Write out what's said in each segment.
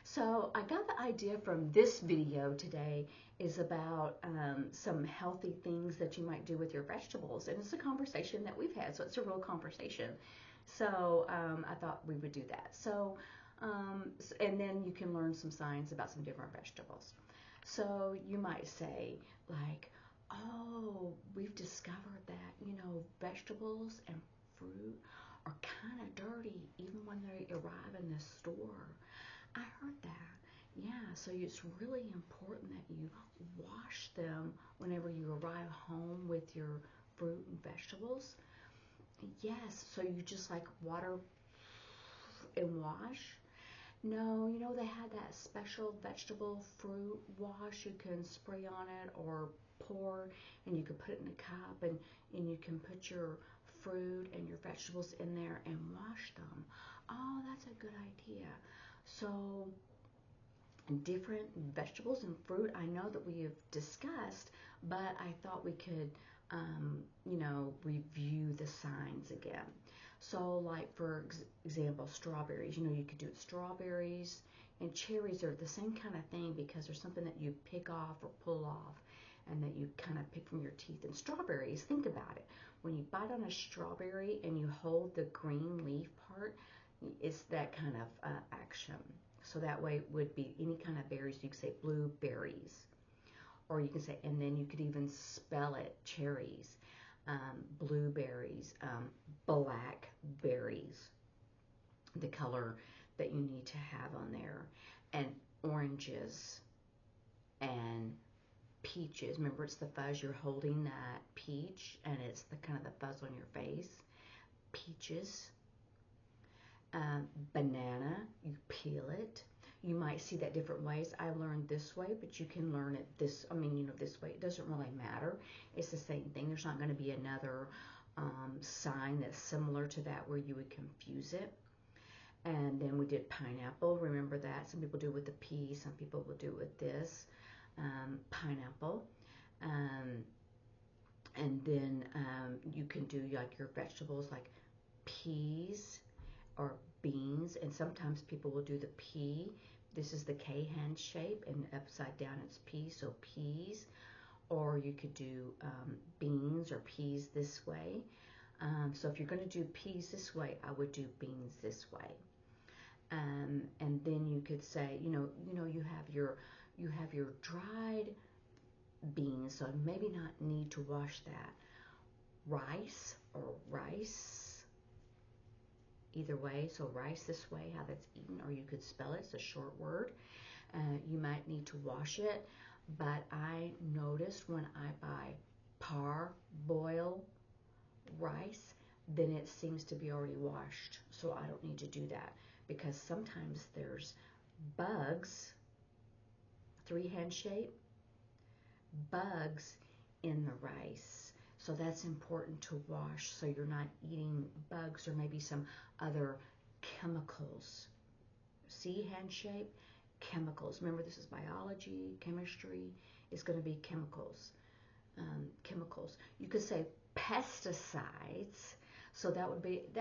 So I got the idea from this video today is about some healthy things that you might do with your vegetables. And it's a conversation that we've had, so it's a real conversation. So I thought we would do that. And then you can learn some science about some different vegetables. So you might say like, oh, we've discovered that, vegetables and fruit are kind of dirty even when they arrive in the store. I heard that. Yeah, so it's really important that you wash them whenever you arrive home with your fruit and vegetables. Yes, so you just like water and wash. No, they had that special vegetable fruit wash you can spray on it or pour, and you can put it in a cup, and you can put your fruit and your vegetables in there and wash them. Oh, that's a good idea. So different vegetables and fruit I know that we have discussed, but I thought we could review the signs again. So like for example, strawberries, you could do it strawberries and cherries are the same kind of thing because there's something that you pick off or pull off and that you kind of pick from your teeth. And strawberries, think about it. When you bite on a strawberry and you hold the green leaf part, it's that kind of action. So that way it would be any kind of berries. You could say blueberries. Or you can say, and then you could even spell it, cherries, blueberries, blackberries, the color that you need to have on there, and oranges, and peaches. Remember, it's the fuzz. You're holding that peach, and it's the kind of the fuzz on your face. Peaches. Banana, you peel it. You might see that different ways. I learned this way, but you can learn it this way. It doesn't really matter. It's the same thing. There's not going to be another sign that's similar to that where you would confuse it. And then we did pineapple. Remember that. Some people do it with the pea. Some people will do it with this. Pineapple. And then you can do like your vegetables like peas or beans, and sometimes people will do the pea. This is the K hand shape, and upside down it's pea, so peas. Or you could do beans or peas this way. So if you're going to do peas this way, I would do beans this way. And then you could say, you have your dried beans, so maybe not need to wash that. Rice or rice. Either way, so rice this way, how that's eaten, or you could spell it, it's a short word. You might need to wash it, but I noticed when I buy parboil rice, then it seems to be already washed, so I don't need to do that because sometimes there's bugs, three-hand shape, bugs in the rice. So that's important to wash so you're not eating bugs or maybe some other chemicals. See, hand shape, chemicals. Remember, this is biology, chemistry. It's going to be chemicals. Chemicals. You could say pesticides. So that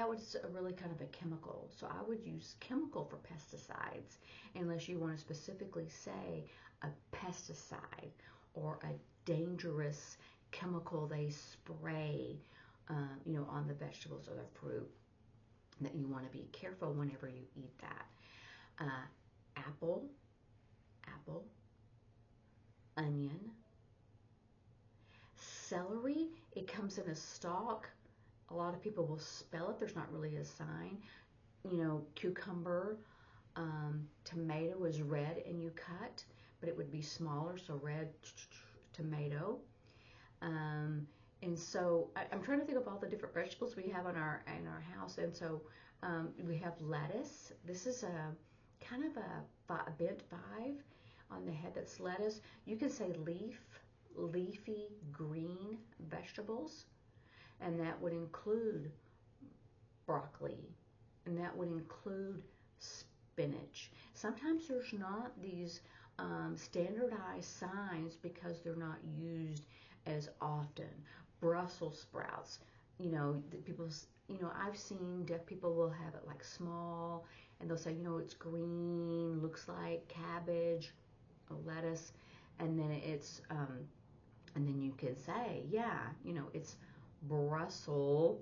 was really kind of a chemical. So I would use chemical for pesticides unless you want to specifically say a pesticide or a dangerous chemical they spray, on the vegetables or the fruit, that you want to be careful whenever you eat that. Apple, onion, celery. It comes in a stalk. A lot of people will spell it. There's not really a sign. Cucumber, tomato is red and you cut, but it would be smaller, so red tomato. And so I'm trying to think of all the different vegetables we have in our house. And so we have lettuce. This is a kind of a bent 5 on the head. That's lettuce. You can say leafy green vegetables, and that would include broccoli, and that would include spinach. Sometimes there's not these standardized signs because they're not used as often. Brussels sprouts, people, I've seen deaf people will have it like small and they'll say, it's green, looks like cabbage or lettuce, and then and then you can say, yeah, it's Brussels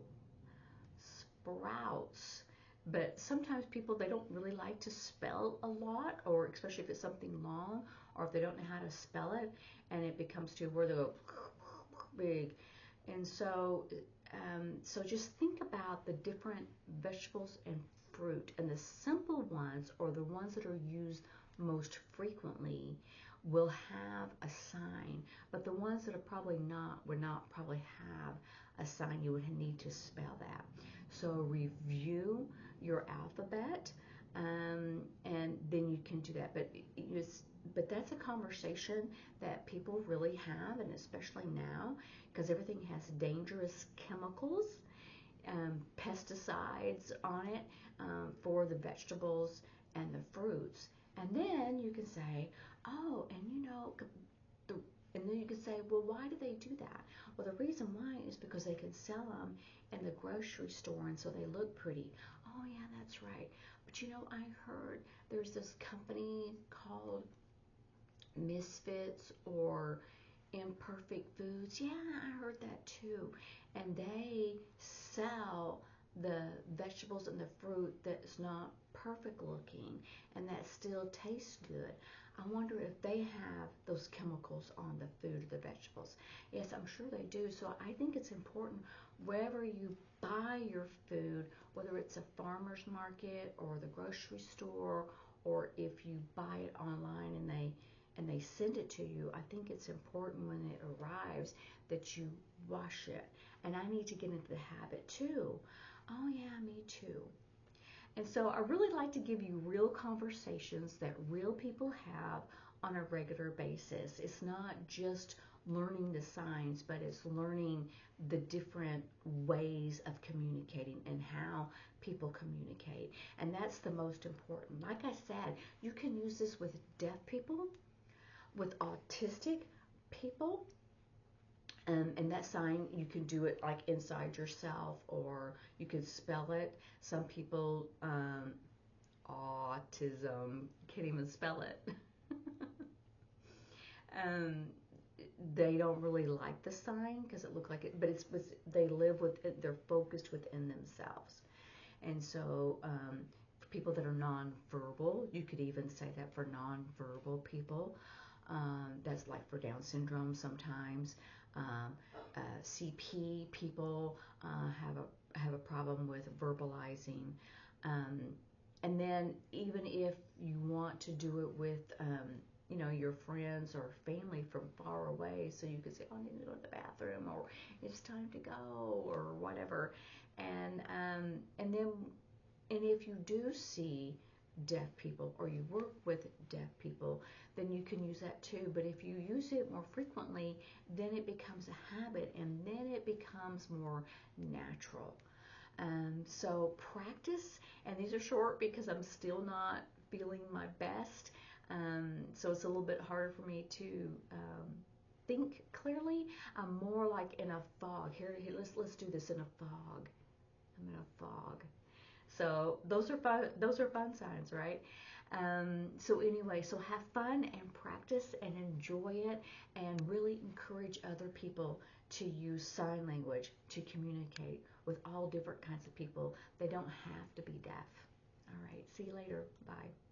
sprouts. But sometimes people, they don't really like to spell a lot, or especially if it's something long, or if they don't know how to spell it, and it becomes to where they go big. And so just think about the different vegetables and fruit, and the simple ones, or the ones that are used most frequently, will have a sign, but the ones that are probably not would not probably have a sign. You would need to spell that. So review your alphabet, and then you can do that. But that's a conversation that people really have, and especially now, because everything has dangerous chemicals, pesticides on it, for the vegetables and the fruits. And then you can say, oh, and then you can say, well, why do they do that? Well, the reason why is because they can sell them in the grocery store, and so they look pretty. Oh, yeah, that's right. But I heard there's this company called Misfits or Imperfect Foods. Yeah, I heard that too. And they sell the vegetables and the fruit that's not perfect looking and that still tastes good. I wonder if they have those chemicals on the food or the vegetables. Yes, I'm sure they do. So I think it's important wherever you buy your food, whether it's a farmer's market or the grocery store, or if you buy it online and they send it to you, I think it's important when it arrives that you wash it. And I need to get into the habit too. Oh yeah, me too. And so I really like to give you real conversations that real people have on a regular basis. It's not just learning the signs, but it's learning the different ways of communicating and how people communicate. And that's the most important. Like I said, you can use this with deaf people, with autistic people, and that sign, you can do it like inside yourself, or you can spell it. Some people, autism, can't even spell it. um, they don't really like the sign because it looks like it, but they live with it, they're focused within themselves. And so for people that are nonverbal, you could even say that for nonverbal people. That's like for Down syndrome sometimes. Um, CP people have a problem with verbalizing. Um, and then even if you want to do it with your friends or family from far away, so you could say, oh, I need to go to the bathroom, or it's time to go, or whatever. And then if you do see deaf people, or you work with deaf people, then you can use that too. But if you use it more frequently, then it becomes a habit, and then it becomes more natural. So practice, and these are short because I'm still not feeling my best. So it's a little bit harder for me to think clearly. I'm more like in a fog. Here, let's do this in a fog. I'm in a fog. So those are fun. Those are fun signs, right? So anyway, so have fun and practice and enjoy it, and really encourage other people to use sign language to communicate with all different kinds of people. They don't have to be deaf. All right. See you later. Bye.